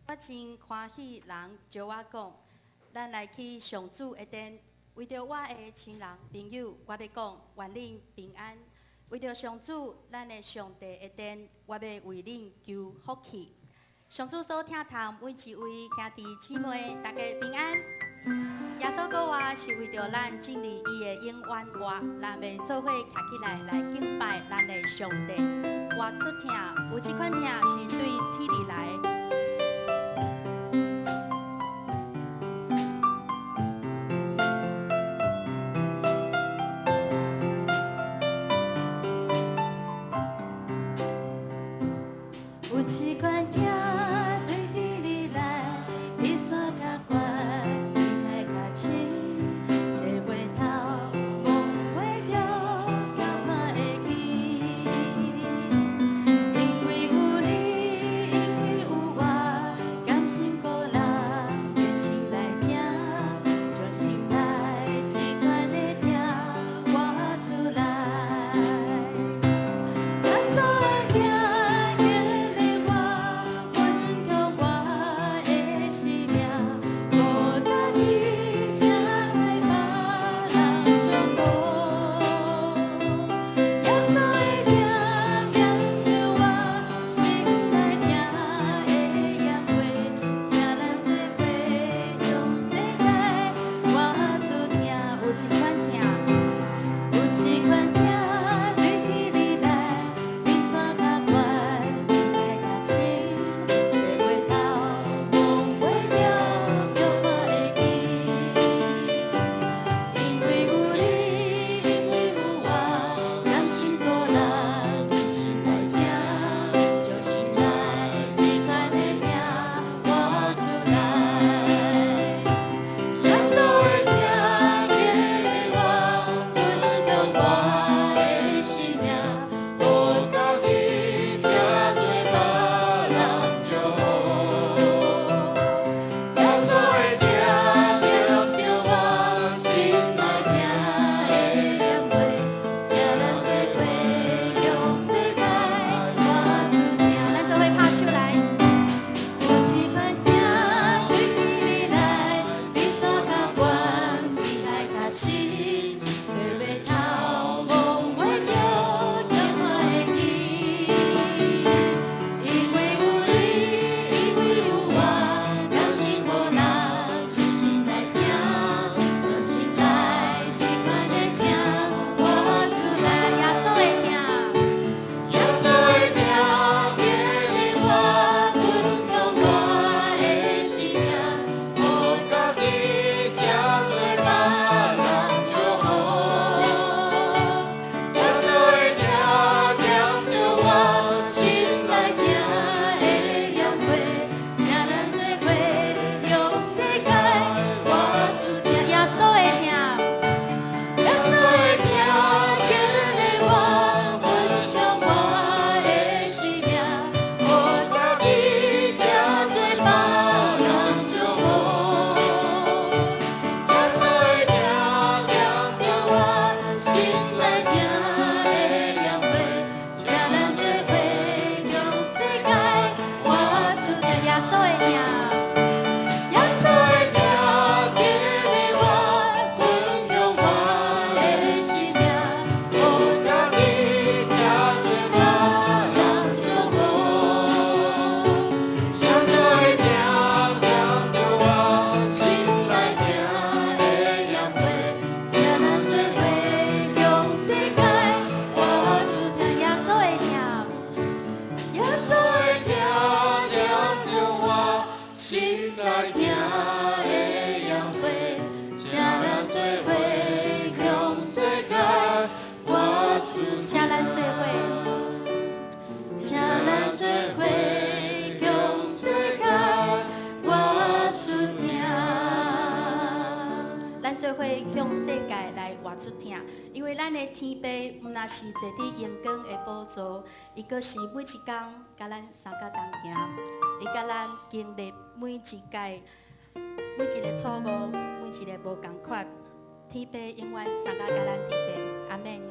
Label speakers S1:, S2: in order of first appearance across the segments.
S1: 我真欢喜，人招我讲，咱来去上主的殿，为着我的亲人朋友，我要讲愿恁平安。为着上主，咱的上帝的殿，我要为恁求福气。上主所听谈每一位兄弟姊妹，大家平安。耶稣讲话是为着咱经历伊的永远话，咱要做伙站起来来敬拜咱的上帝。话出听，有这款听是对天而来。有一款听对天而来，比山较悬，比海较深，找袂透，摸袂着，叫看会见。因为有你，因为有我，甘心孤人，用心来听，将心内一款的听活出来。耶稣的听。向世界来活出听，因为咱的天父毋若是坐伫阳光的宝座，伊阁是每一天甲咱三脚同行，伊甲咱经历每一届、每一个错误、每一个无共款。天父永远三脚甲咱伫边，阿免。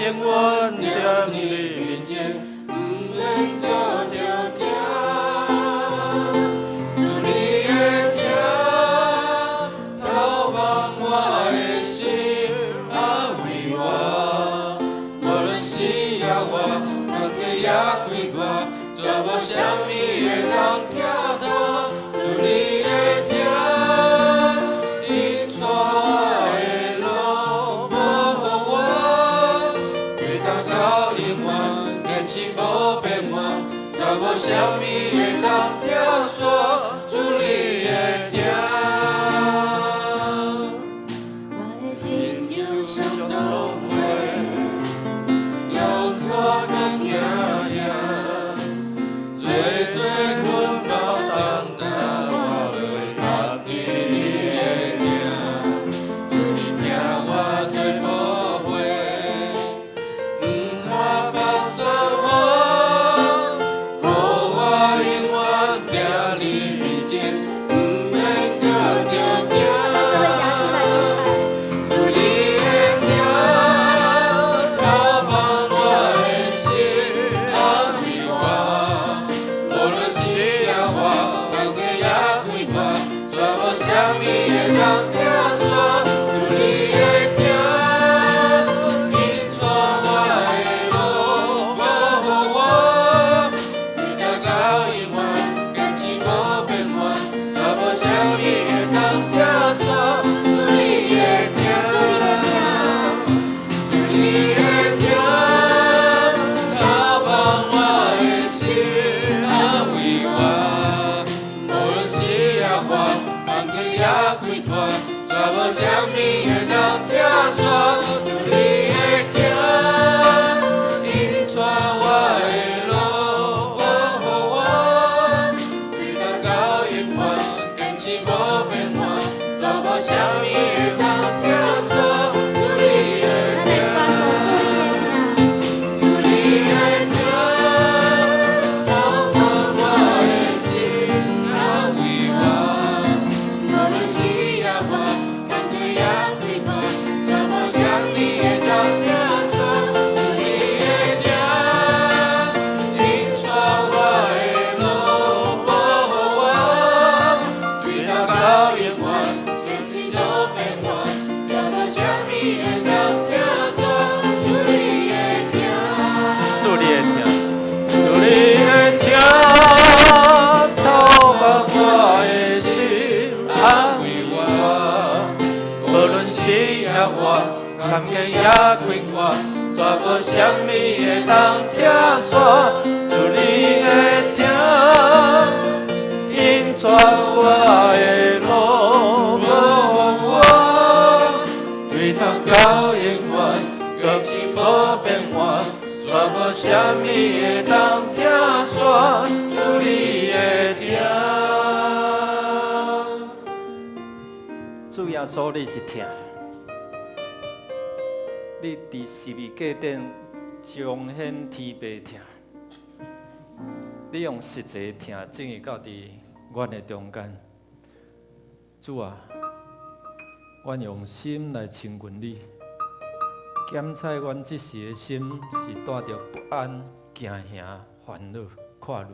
S2: 永远在你面前，不免搁着惊。主你的疼，透望我的心，安慰我。无论是夜晚，天地也开我，绝无啥物会当拆散。主你的疼，引带我的路，保护我，对到到永远，坚持无变换，绝无啥物会当拆散。主你的疼。我的心忧伤拢会，忧错更夜夜，最最困饱当当，我会扛起你的名，主你听我做宝贝，不通放松我，互我永远在你面前，不免搁着惊。主你的疼，透望我的心，安慰我。无论是夜晚，天地也开我，绝无啥物会当拆散。主你的疼，引带我的路，保护我，对到到永远，坚持无变换，绝无啥物会当拆散。主你的疼。主你的疼，透望我的心，安慰我。无论是夜晚，天地也开阔，绝无啥物会当拆散。主你的疼，引带我的路，保护我，对到到永远，坚持无变换，绝无啥物会当拆散。主你的疼。主你的疼，透望我的心，安慰我。无论是夜晚，天地也开阔，绝无啥物会当拆散。主你的疼，引带我的路，保护我，对到到永远，坚持无变换，绝无啥物会当拆散。主你的疼。主你的疼，主你的疼，透望我的心，安慰我。无论是夜晚，天地也开阔，绝无啥物会当拆散。主你的疼，引带我的路，保护我，对到到永远，坚持无变换。绝无啥物会当拆散。主你的疼。主耶稣，你是疼，你伫十字架顶彰显天父疼，你用实际的疼正义到伫阮的中间。主啊，阮用心来亲近你。检测阮即时的心是带着不安、惊吓、烦恼、快乐。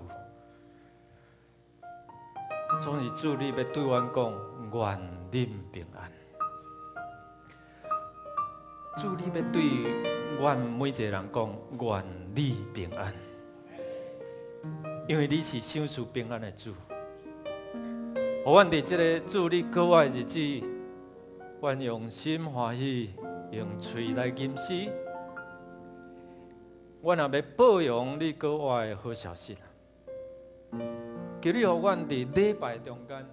S2: 总是主你要对阮讲，愿恁平安。主你要对阮每一个人讲，愿你平安。因为你是享受平安的主。互阮伫即个主你可爱的日子，阮用心欢喜。用嘴来吟诗，阮也要报扬你国外的好消息。求你，互阮伫礼拜中间。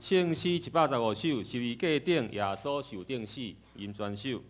S3: 圣诗115首，十字架顶耶稣受钉死，吟全首。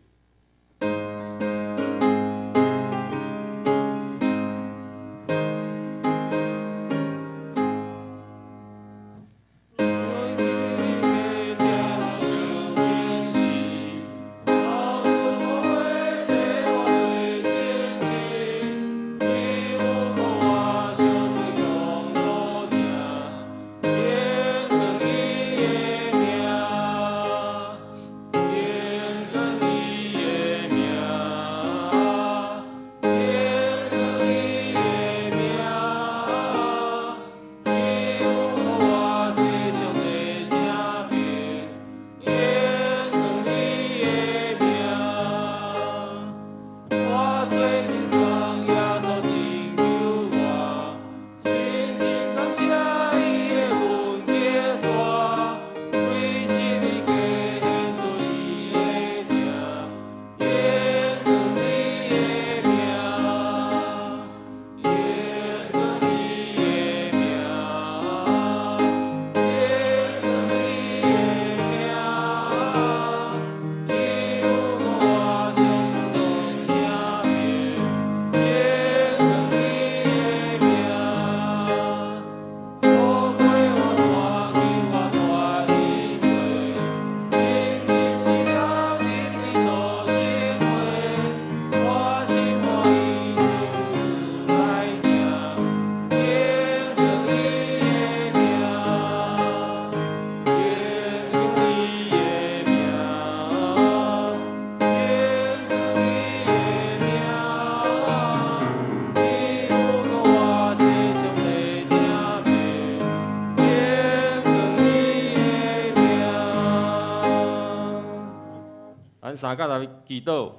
S3: 咱三甲来祈祷。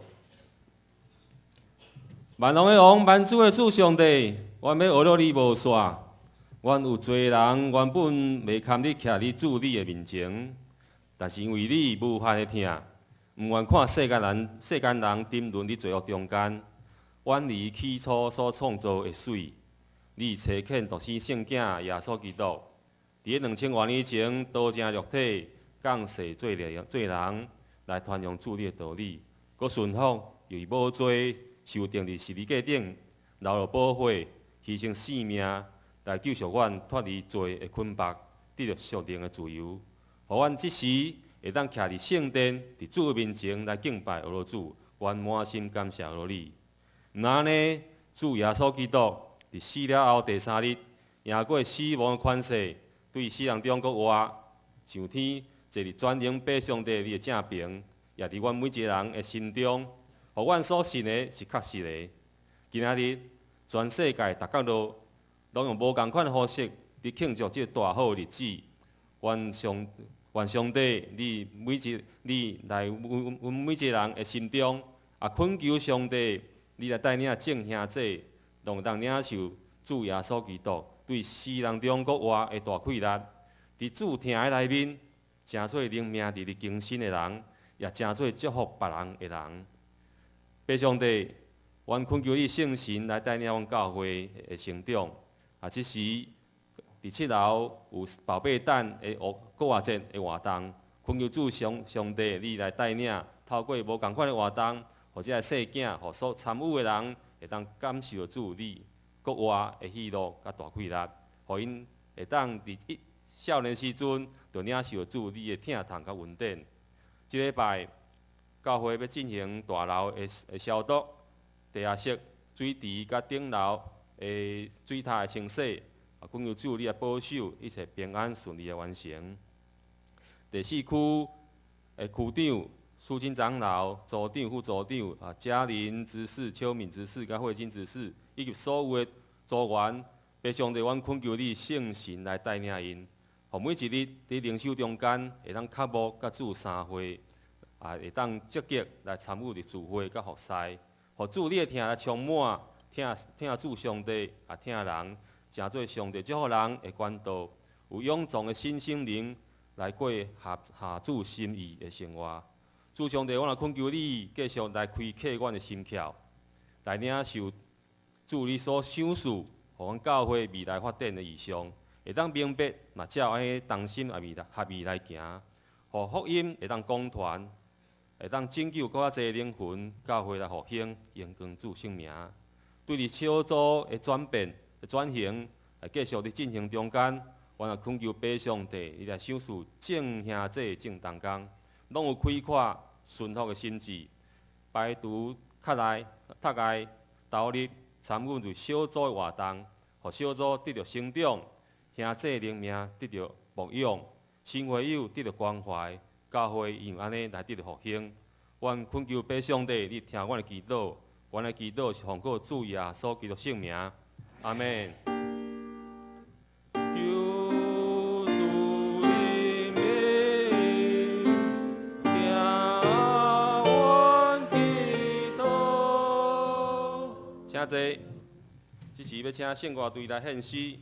S3: 万王的王，万主的主上帝，阮要学了你无煞。阮有侪人原本袂堪你徛伫主你的面前，但是因为你无限的疼，毋愿看世间人沉沦伫罪恶中间，远离起初所创造的水。你差遣独生圣囝耶稣基督，伫2000多年前道成肉体，降世做人。来传扬主你的道理，佮顺服，又无罪，受定伫十字架顶，流落宝血，牺牲性命，来救赎阮脱离罪的捆绑，得到属灵的自由。互阮即时会当徛伫圣殿，伫主面前来敬拜俄罗主，阮满心感谢俄罗你。毋安尼，主耶稣基督伫死了后第3日，赢过死亡的权势，对死人中国活上天。坐伫全能八上帝你的正平，也伫阮每一个人的心中，互阮所信的是确实的。今仔日，全世界逐角拢用无共款的方式伫庆祝这大好的日子。愿上帝，你来阮每一个人的心中，也恳求上帝，你来带领众兄弟，拢当领受主耶稣基督对世人中国活的大快乐，伫主听的内面。诚做灵命伫你更新的人，也诚做祝福别人的人。爸上帝，阮恳求你圣神来带领阮教会的成长。即时伫7楼有宝贝蛋的国外节的活动，恳求主上帝你来带领，透过无共款的活动，或者细囝，互所参与的人会当感受主你国外的喜乐甲大快乐，互因会当伫少年时阵。就领受主你的疼痛甲稳定。即礼拜教会要进行大楼的消毒、地下室、水池甲顶楼的水塔的清洗，恳求主你的保守，一切平安顺利的完成。第4区的区长、苏金长老、组长、副组长、嘉玲执事、邱敏执事、甲慧金执事，以及所有的组员，爸上帝，阮恳求你圣神来带领因。互每一日伫灵修中间，会当较无甲主三会，会当积极来参与伫聚会甲服侍，互主你的听来充满，听主上帝，听人，诚做上帝祝福人的管道，有勇壮的新心灵来过下主心意的生活。主上帝，我也恳求你继续来开启阮的心窍，来领受主你所想事，互阮教会未来发展的意向。会当明白，嘛才有安尼同心合意来行，互福音会当广传，会当拯救搁较侪灵魂，教会来复兴，荣光主圣名。对伫小组的转变、转型，继续伫进行中间，我也恳求爸上帝，你来赏赐正兄弟正同工，拢有开阔顺服的心智，排除较内、读爱、投入参与入小组的活动，互小组得到成长，兄弟灵命得到牧养，新会友得到关怀，教会因安尼来得到复兴。阮恳求爸上帝，你听阮的祈祷。阮的祈祷是奉靠主耶稣基督圣名，阿门。求主怜悯，听阮祈祷。请坐，这时要请圣乐队来献诗。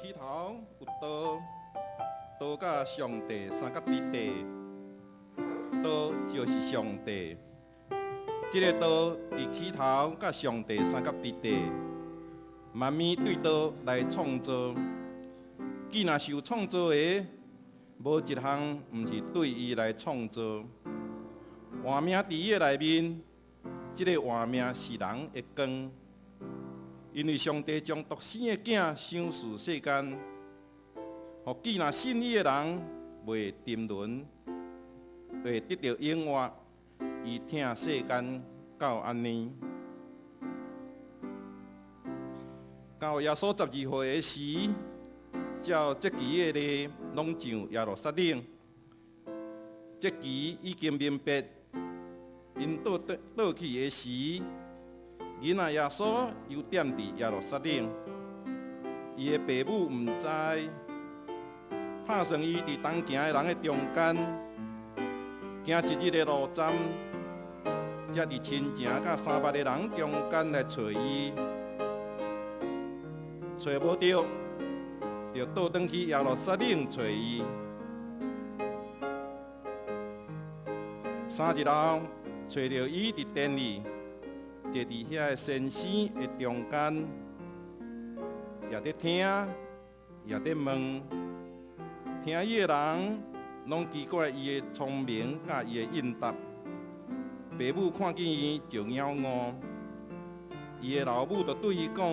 S4: 起头有道，道甲上帝三角伫地，道就是上帝。这个道伫起头甲上帝三角伫地，万物对道来创造。既然是有创造的，无一项毋是对伊来创造。活命伫伊内面，这个活命是人的光。因为上帝将独生的囝赏赐世间，互既然信伊的人袂沉沦，会得到永活。伊疼世间到安尼。到耶稣12岁的时，照节期的日，拢上耶路撒冷。节期已经明白，因倒去的时。囡仔耶稣又踮伫耶路撒冷，伊的父母毋知，拍算伊伫东行的人的中间，行一日的路站，才伫亲情甲300个人中间来找伊，找无着，就倒转去耶路撒冷找伊。3日后，找着伊伫殿里。坐伫遐个先生的中间，也伫听，也伫问，听伊的人拢奇怪伊的聪明甲伊的应答。父母看见伊就仰悟，伊的老母就对伊讲：“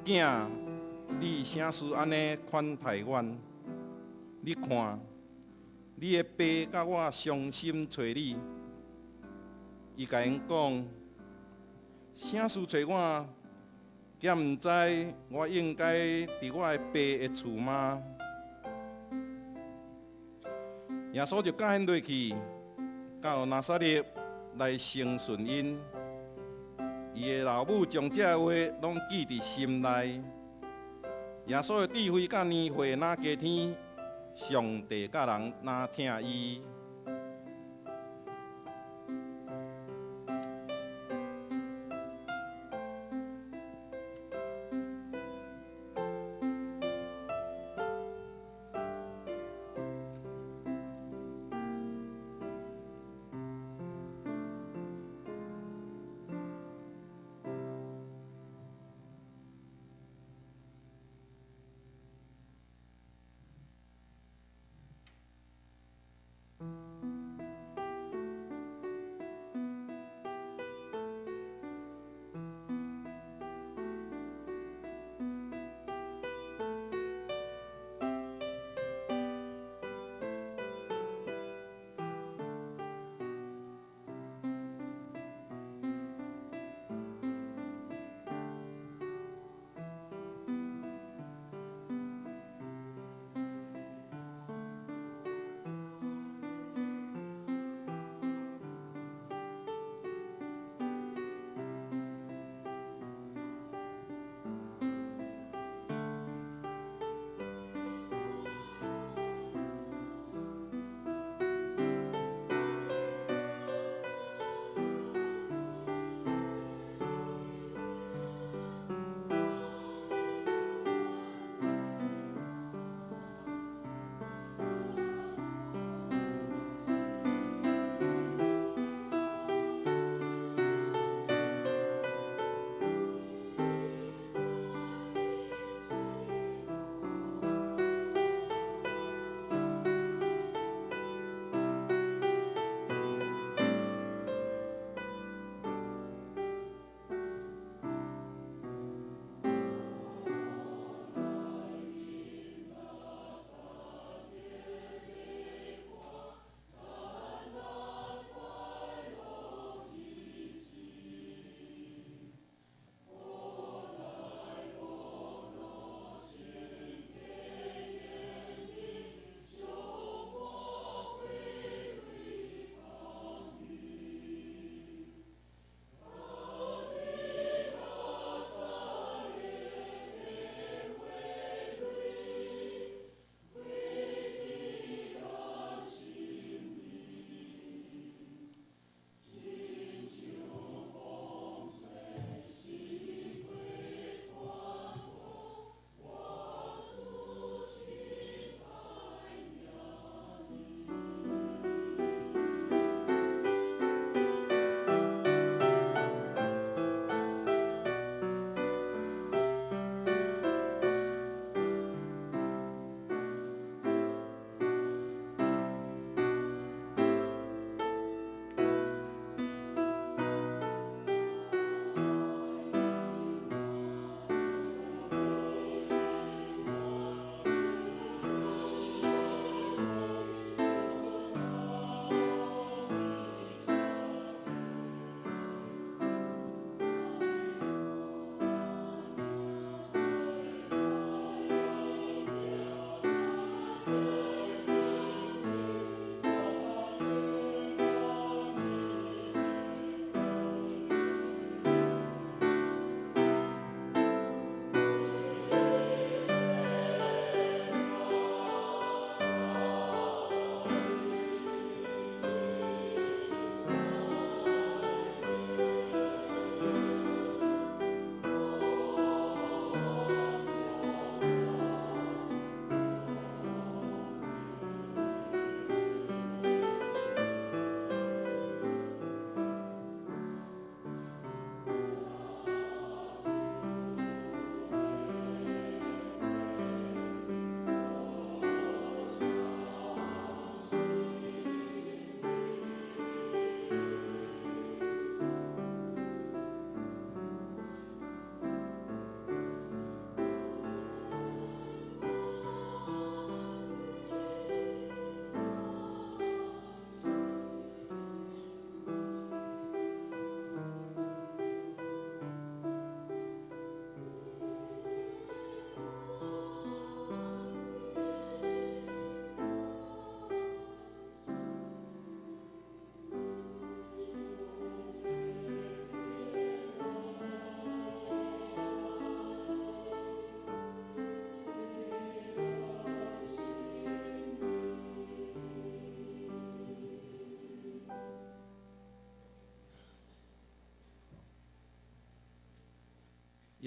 S4: 囝，你啥事安尼款待阮？你看，你的爸甲我伤心找你。”伊甲因讲：啥事找我？敢毋知我应该伫我的爸的厝吗？耶稣就教因落去，到拿撒勒来成顺因。伊的老母将这话拢记伫心内。耶稣的智慧甲年岁哪加添，上帝甲人哪听伊。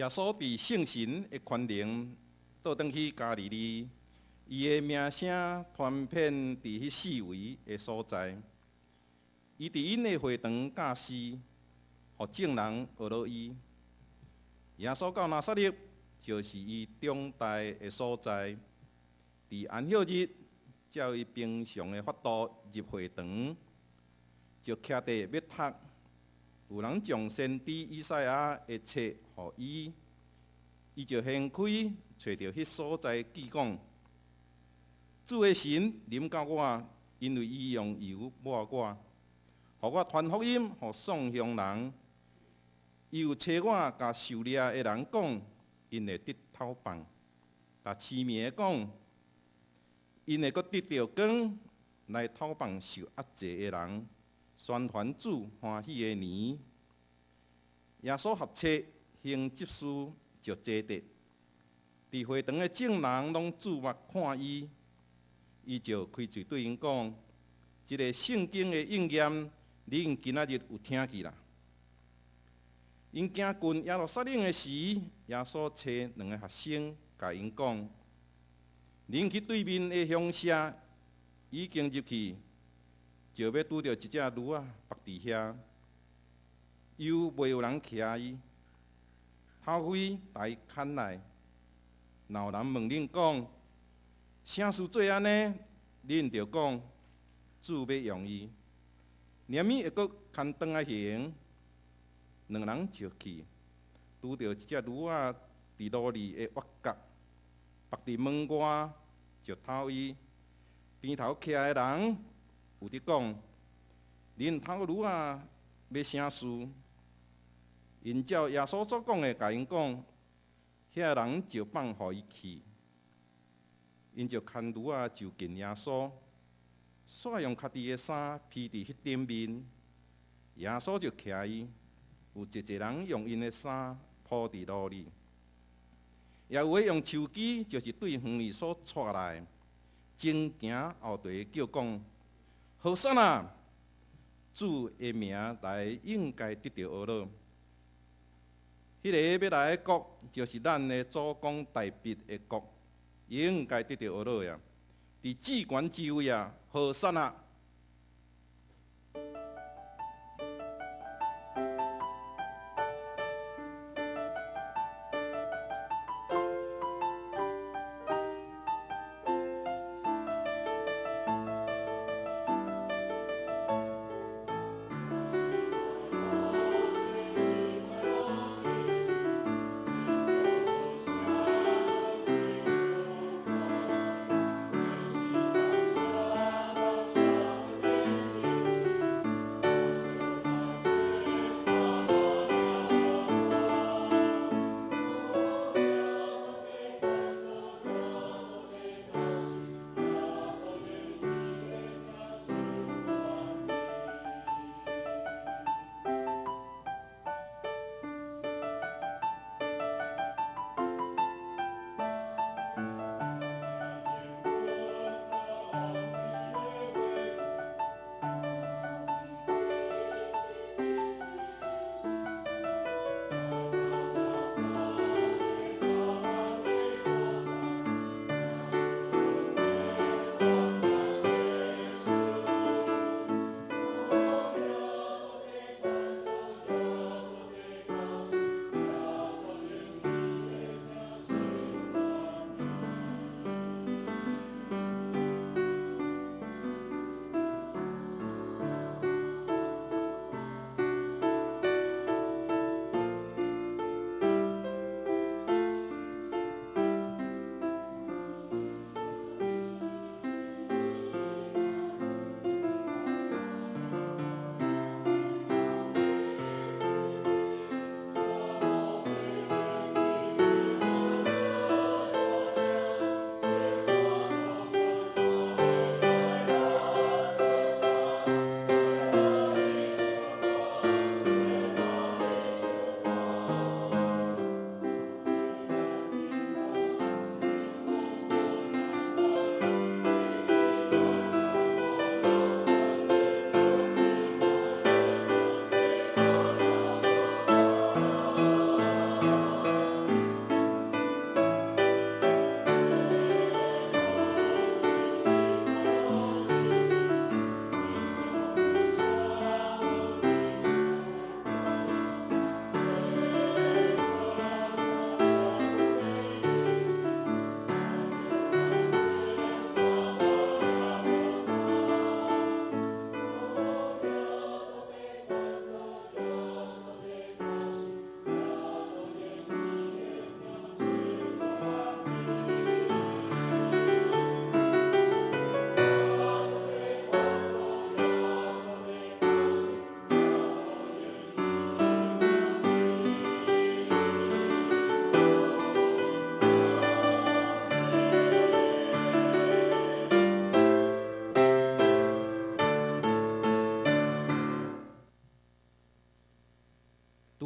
S4: 耶稣伫圣神的权能倒转去加利利，伊的名声传遍伫迄四围的所在。伊伫因的会堂教示，互众人学落伊。耶稣到拿撒勒，就是伊长大的所在。伫安息日，照伊平常的法度入会堂，就徛伫要读。有人将先知以赛亚的册予伊，伊就掀开，找到迄所在记讲：主的神临到我，因为伊用油抹我，互我传福音，互丧乡人。伊有找我，甲受掠的人讲，因会得透放；甲痴迷的讲，因会阁得到光，来透放受压制的人。宣传主欢喜的年，耶稣合册行执事就坐地，伫会堂的众人拢注目看伊，伊就开嘴对因讲：即个圣经的应验，你因今仔日有听见啦。因行近耶路撒冷的时，耶稣找2个学生，甲因讲：恁去对面的乡舍，已经入去。就要拄到一只驴仔伏伫遐，又袂有人骑伊，头盔来牵来。若有人问恁讲，啥事做安尼？恁就讲，主要用伊，连伊会阁牵转来行。2人就去，拄到一只驴仔伫路里的挖角，伏伫门外，就偷伊。边头徛的人有伫讲，恁偷驴仔要啥事？因照耶稣所讲的，甲因讲，遐人就放互伊去。因就牵驴仔就近耶稣，煞用家己的衫披伫迄顶面。耶稣就徛伊，有一人用因的衫铺伫路里，也有的用手机，就是对远里所带来，前行后退叫讲。何塞那，主的名来应该得到学乐。迄个要来的国，就是咱的祖公大卫的国，应该得到学乐呀。伫至悬之位啊，何塞那。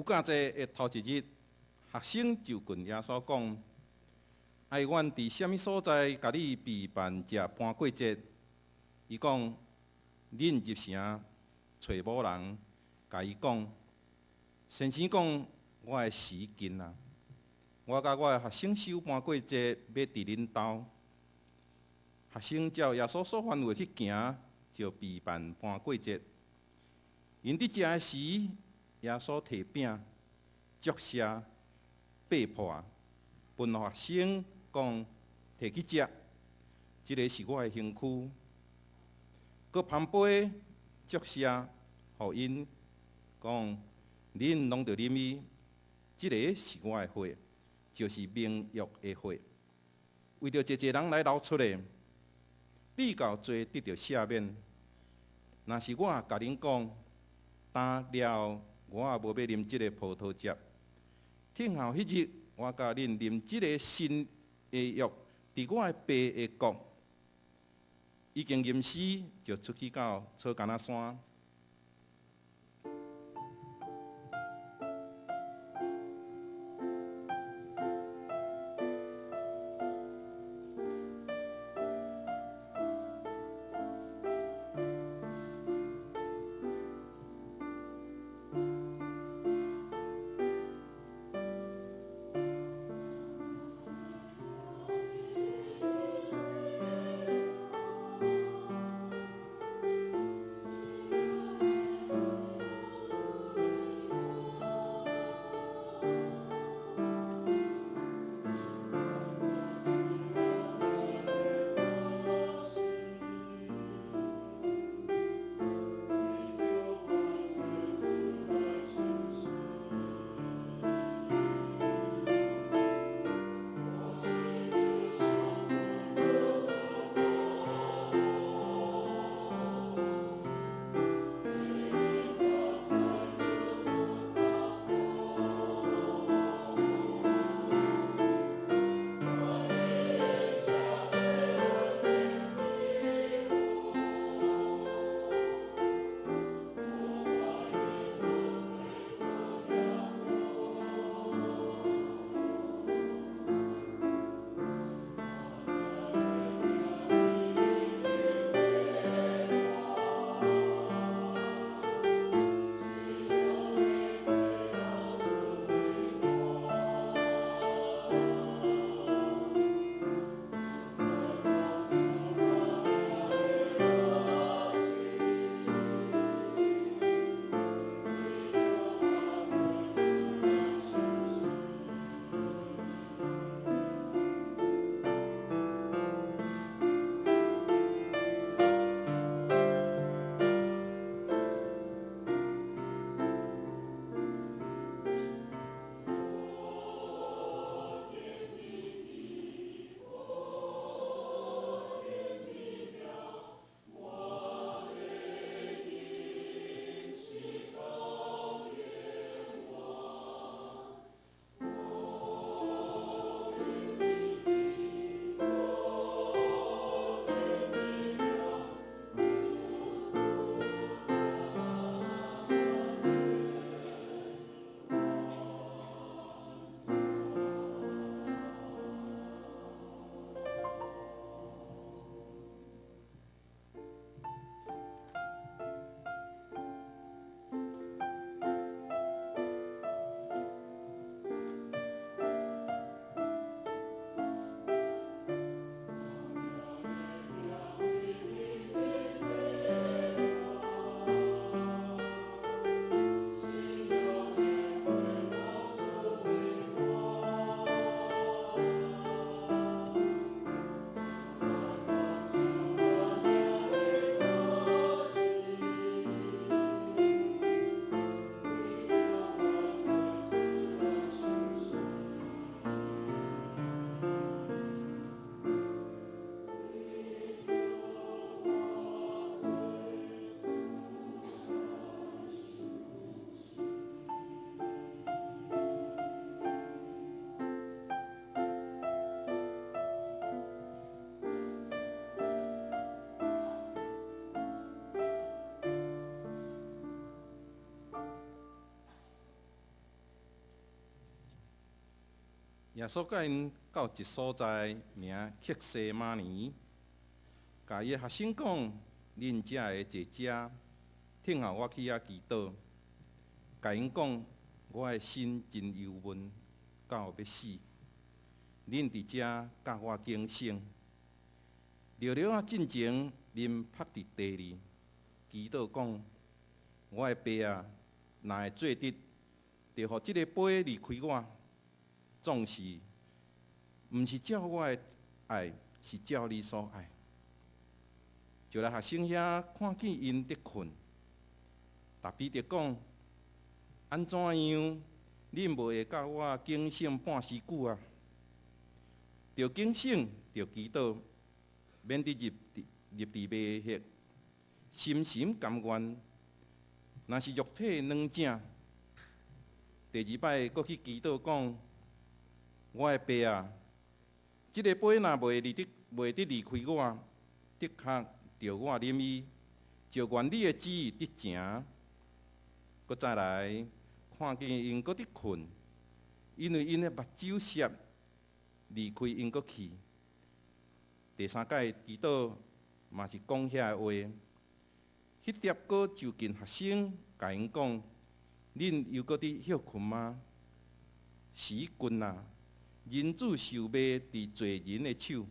S4: 假节的头一日，学生就问耶稣讲：“哎，阮伫什物所在，甲你备办食搬过节？”伊讲：“恁入城找某人，甲伊讲，先生讲我的时近啊，我甲我的学生守搬过节，要伫恁兜。”学生照耶稣所范围去行，就备办搬过节。因伫食的时，耶稣摕饼，祝谢，掰破，分学生讲摕去食，即个是我的身躯。佮盘杯，祝谢，互因讲恁拢着啉伊，即个是我的血，就是盟约的血，为着一人来流出的。你到罪得到赦免。若是我甲恁讲，担了我也无要啉即个葡萄汁。听候迄日，我甲恁啉即个新的约，伫我的爸的国。已经吟诗，就出去到草橄榄山。耶稣甲因到一所在，名克西马尼，甲伊学生讲：恁遮会坐遮，听候我去遐祈祷。甲因讲：我的心真忧闷，到要死。恁伫遮甲我警醒。聊聊啊，进前恁拍伫地里，祈祷讲：我的爸啊，若会做得，就互即个杯离开我。总是，毋是照我的爱，是照你所爱。就来学生遐看见因伫困，答彼得讲：安怎样？恁无会甲我警醒半时久啊？着警醒，着祈祷，免得入伫迷惑，心心甘愿。若是肉体软正，第二摆搁去祈祷讲。我的爸啊，即个杯若袂得离开我，的确着我啉伊，就愿你的旨意得成。搁再来看见因搁伫困，因为因的目睭涩，离开因搁去。第三届祈祷嘛是讲遐个话，迄碟搁就近学生，甲因讲：恁又搁伫休困吗？时棍啊！人子受卖伫罪人的手。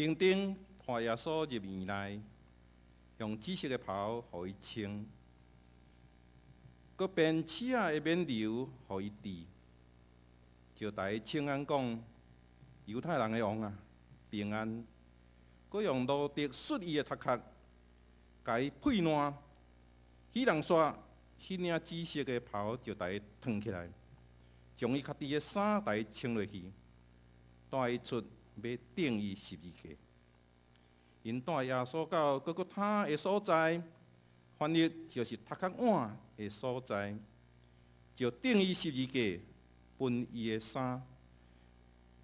S4: 兵丁带耶稣入院内，用紫色的袍予伊穿，佮编刺仔的冕旒予伊戴，就台请安讲：犹太人的王啊，平安！佮用罗德削伊的头壳，甲伊配烂。彼人说，迄领紫色的袍就台脱起来，将伊家己的衫台穿落去，带伊出要钉伊十字架。因带耶稣到各个他的所在，翻译就是头壳碗的所在，就钉伊十字架，分伊的衫。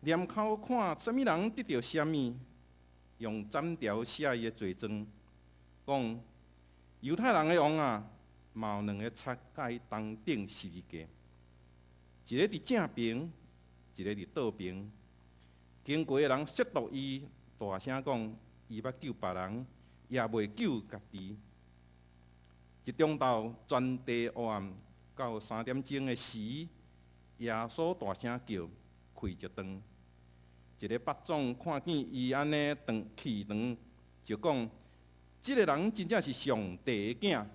S4: 念口看什么人得到什么，用斩条写伊的罪状，讲犹太人的王啊，嘛有两个贼甲伊同钉十字架，一个伫正边，一个伫倒边。经过的人亵渎伊，大声讲伊捌救别人，也袂救家己。一中昼全地黑暗，到3点钟的时，耶稣大声叫，开一灯。一个百总看见伊安尼气长，就讲：即个人真正是上帝的囝。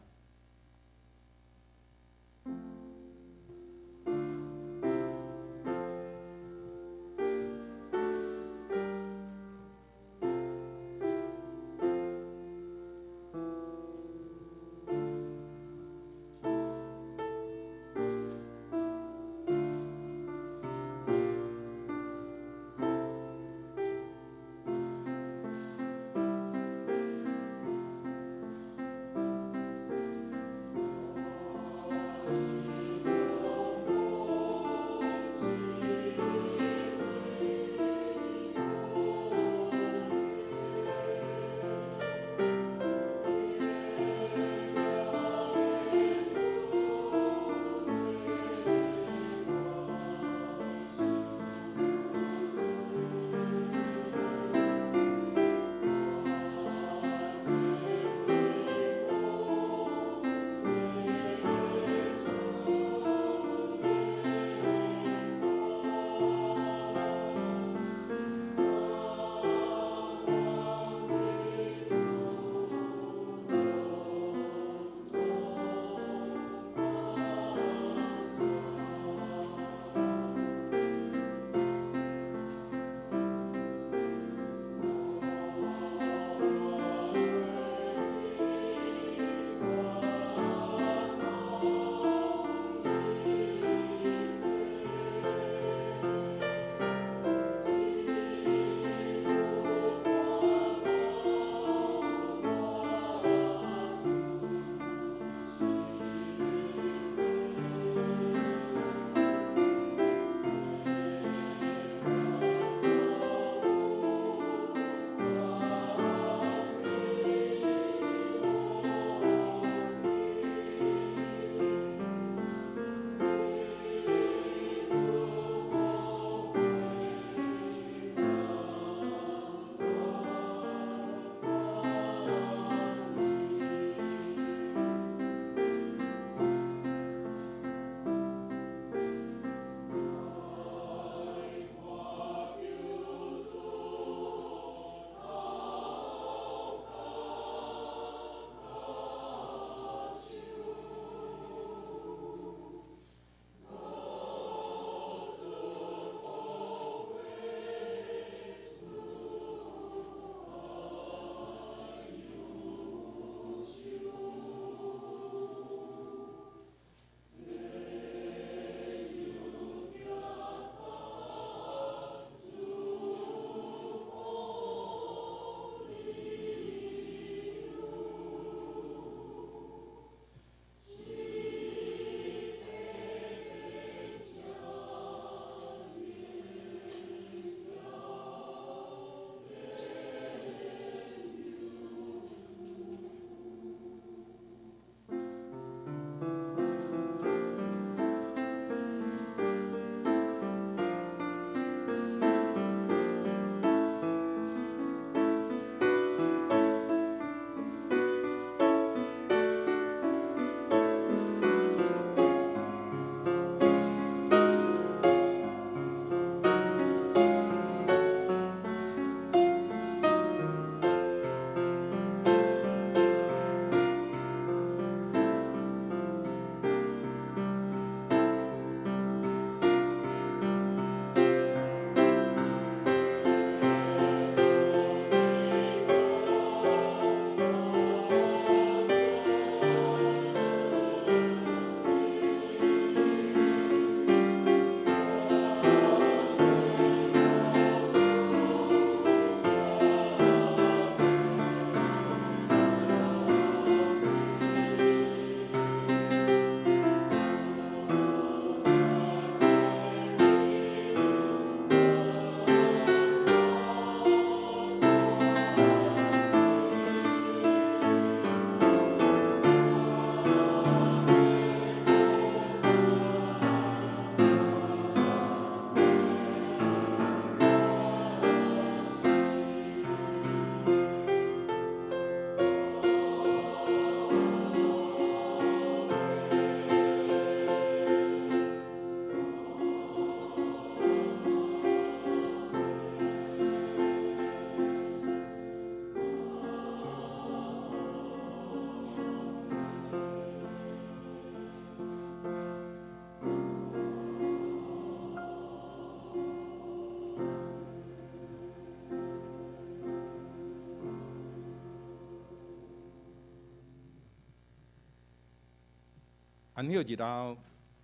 S4: 安息日后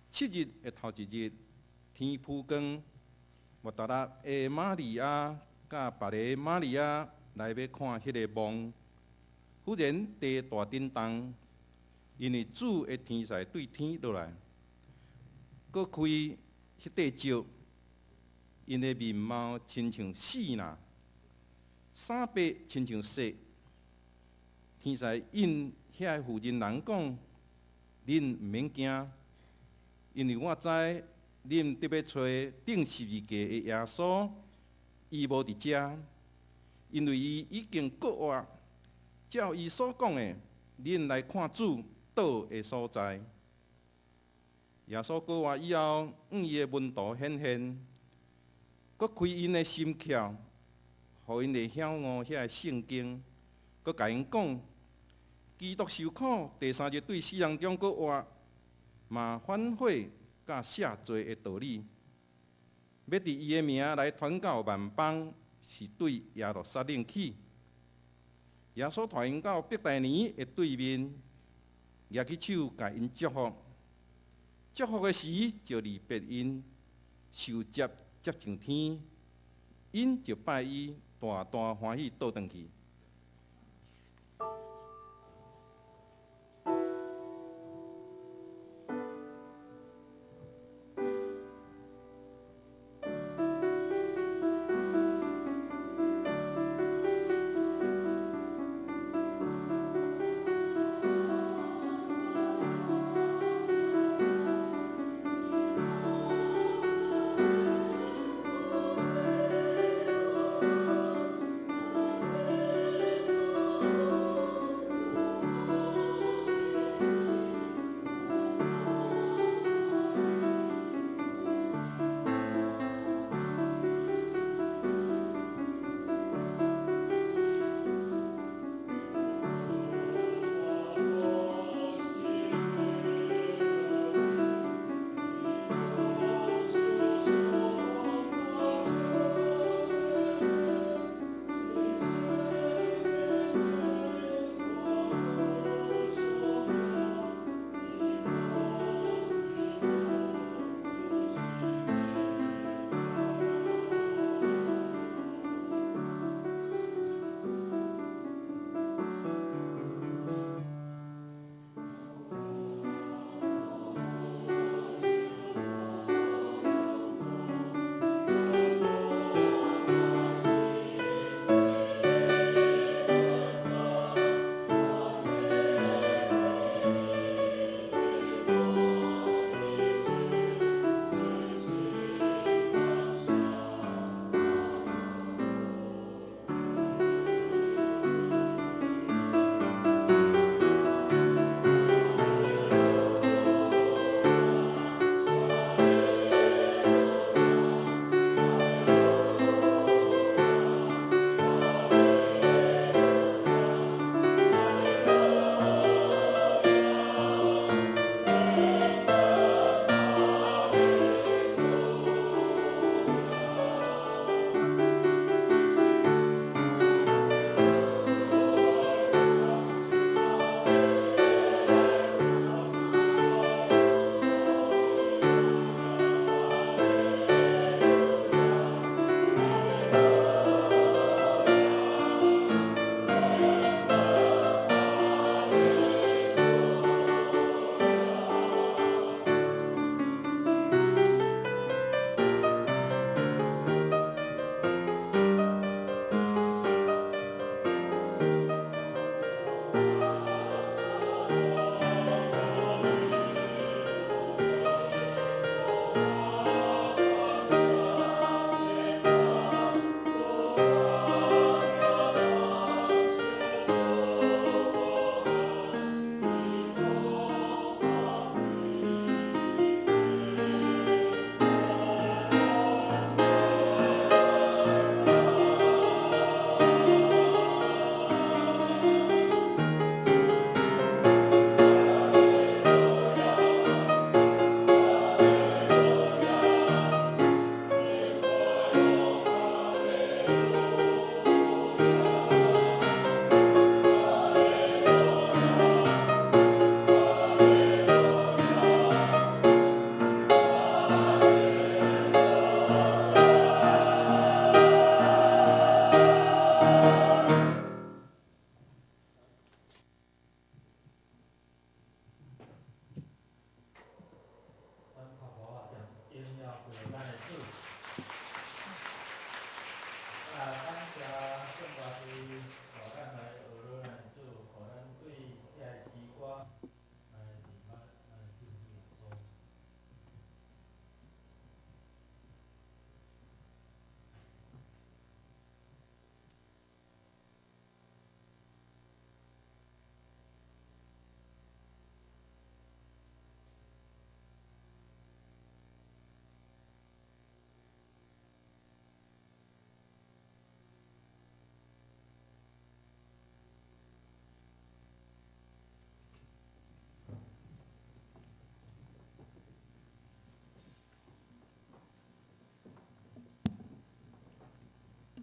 S4: 7日的头一日，天曝光，莫达拉的玛利亚甲别个玛利亚来要看迄个梦，忽然地大震动，因为主的天使对天落来，搁开迄块石，因的面貌亲像死人，衫白亲像雪。天使因遐个妇人人讲：恁毋免惊，因为我知恁特别找顶十字架的耶稣，伊无伫遮，因为伊已经过活。照伊所讲的，恁来看主倒的所在。耶稣过活以后，伊的门徒显现，搁开因的心窍，互因会晓悟遐个圣经，搁甲因讲。基督受苦，第3日对死人中搁活，嘛反悔甲赦罪的道理，要伫伊的名来传到万邦，是对耶路撒冷起。耶稣带因到伯大尼的对面，举起手甲因祝福。祝福的时，就离别因，受接上天，因就拜伊，大大欢喜倒转去。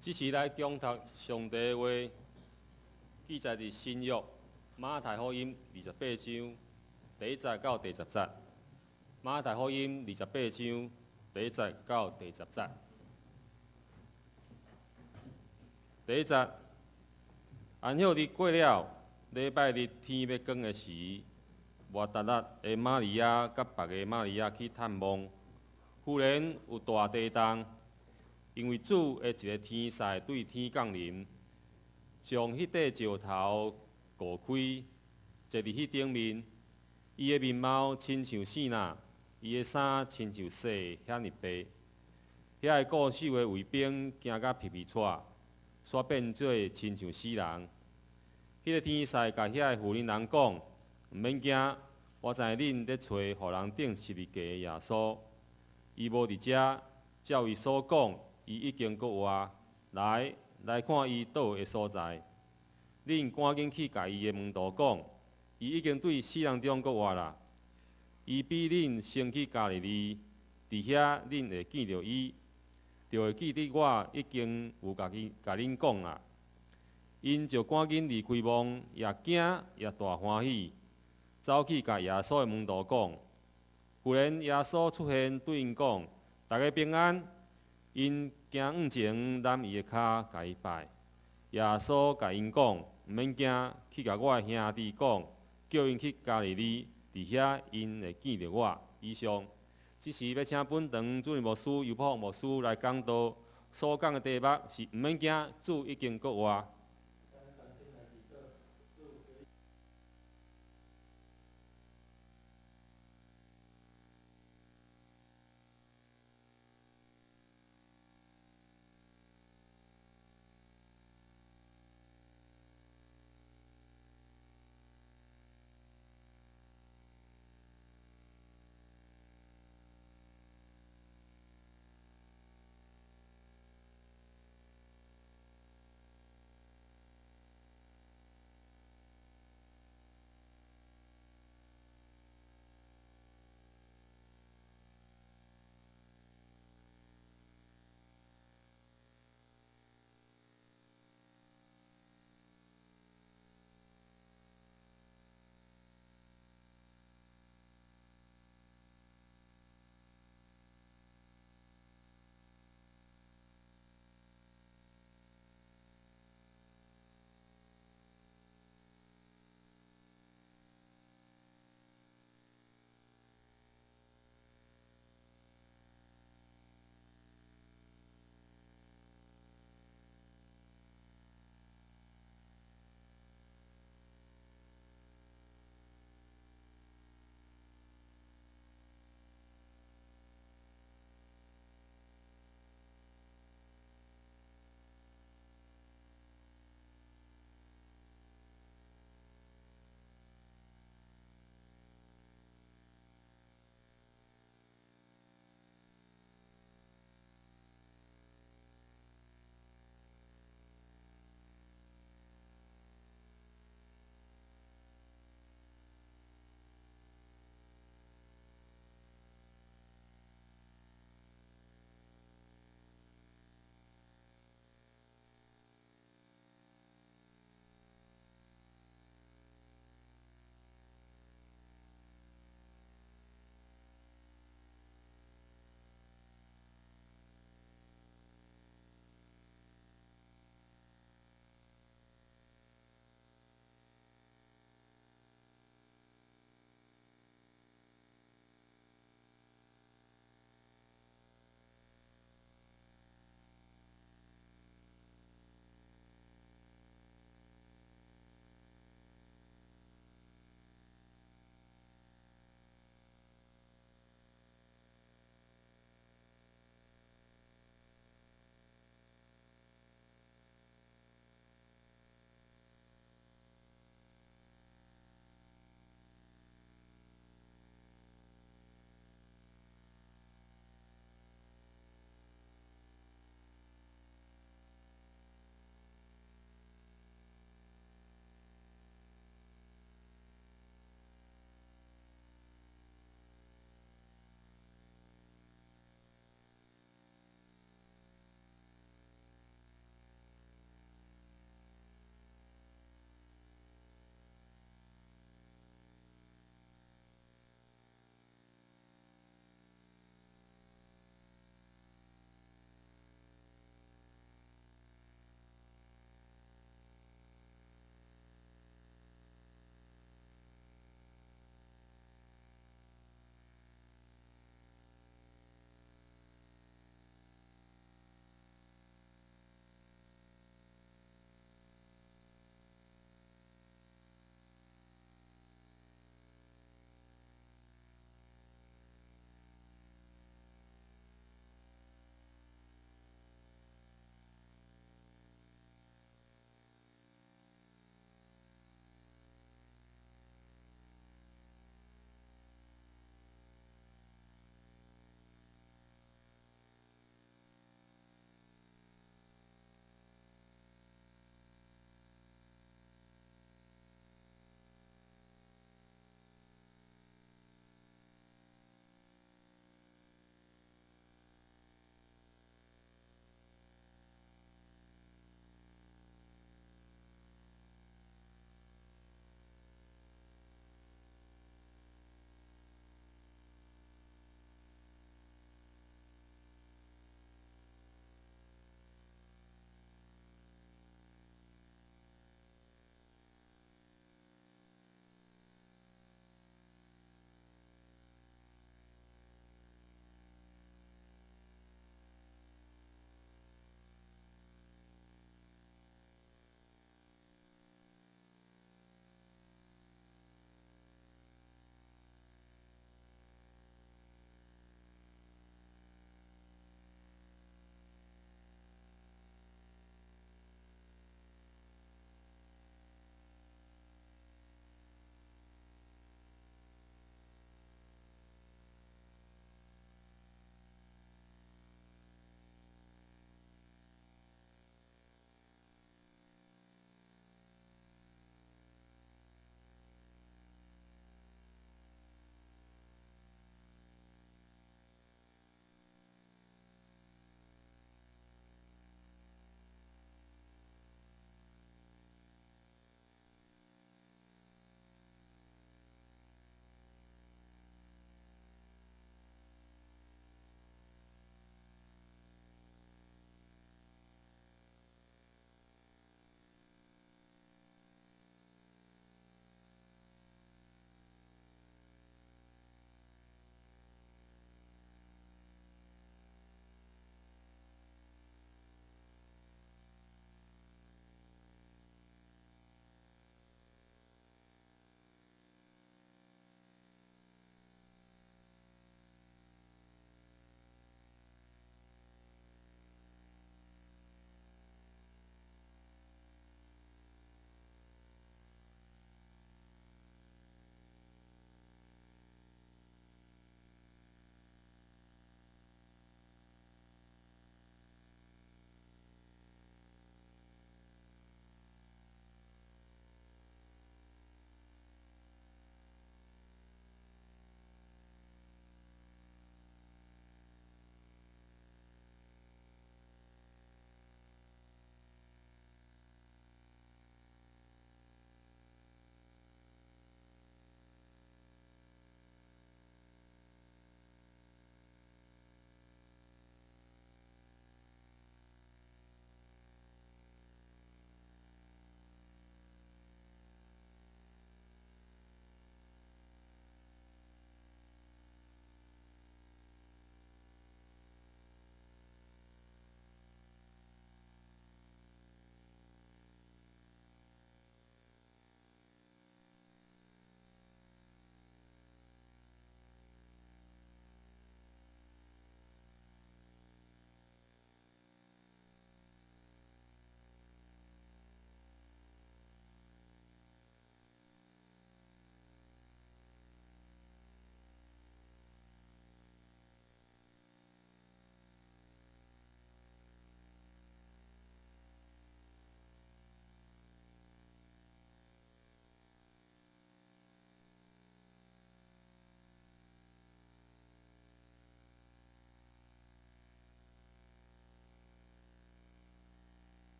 S3: 即时来恭读上帝的话，记载伫新约马太福音28章第1节到第10节。马太福音28章第1节到第10节。第1节，安息日过了，礼拜日天要光的时，抹达拉的玛利亚甲别个玛利亚去探望，忽然有大地动，因为主的一个天使对天降临，将迄块石头割开，坐伫迄顶面。伊的面貌亲像圣呐，伊的衫亲像雪遐尼白。遐个固守的卫兵惊甲皮皮喘，煞变做亲像死人。迄个天使甲遐个妇人人讲：毋免惊，我知恁咧找互人钉十字架的耶稣。伊无伫遮，照伊所讲，伊已经国活。来看伊倒的所在。恁赶紧去甲伊的门徒讲，伊已经对死人中国活啦。伊比恁先去加利利，伫遐恁会见着伊，就会记得我已经有甲恁讲啦。因就赶紧离开梦，也惊也大欢喜，走去甲耶稣的门徒讲。忽然耶稣出现，对因讲：大家平安。因行往前，揽伊的骹，甲伊拜。耶稣甲因讲：毋免惊，去甲我的兄弟讲，叫因去加利利，伫遐因会见着我。以上，即时要请本堂主任牧师尤柏牧师来讲道，所讲的题目是毋免惊，主已经国活。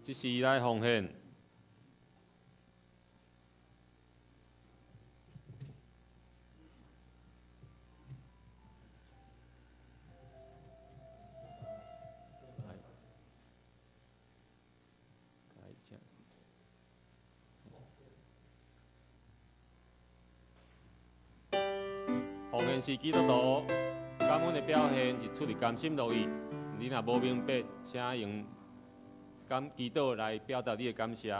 S3: 即时来奉献。奉献是基督徒感恩的表现，是出于甘心乐意。你若无明白，请用祈祷来表达你的感谢。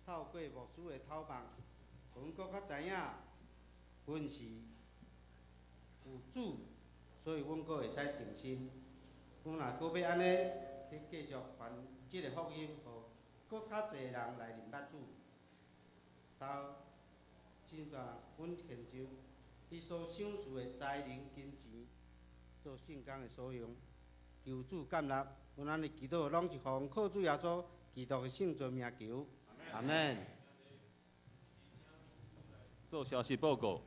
S5: 透过牧师的透放，阮搁较知影，阮是有主，所以阮搁会使定心。阮若搁要安尼去继续传即个福音，互搁较侪人来认捌主。到即个阮献上伊所赏赐的财灵金钱，做圣工的所用，求主感纳。阮安尼祈祷，拢是奉靠主耶稣基督的圣尊名求。阿门。
S3: 做消息报告。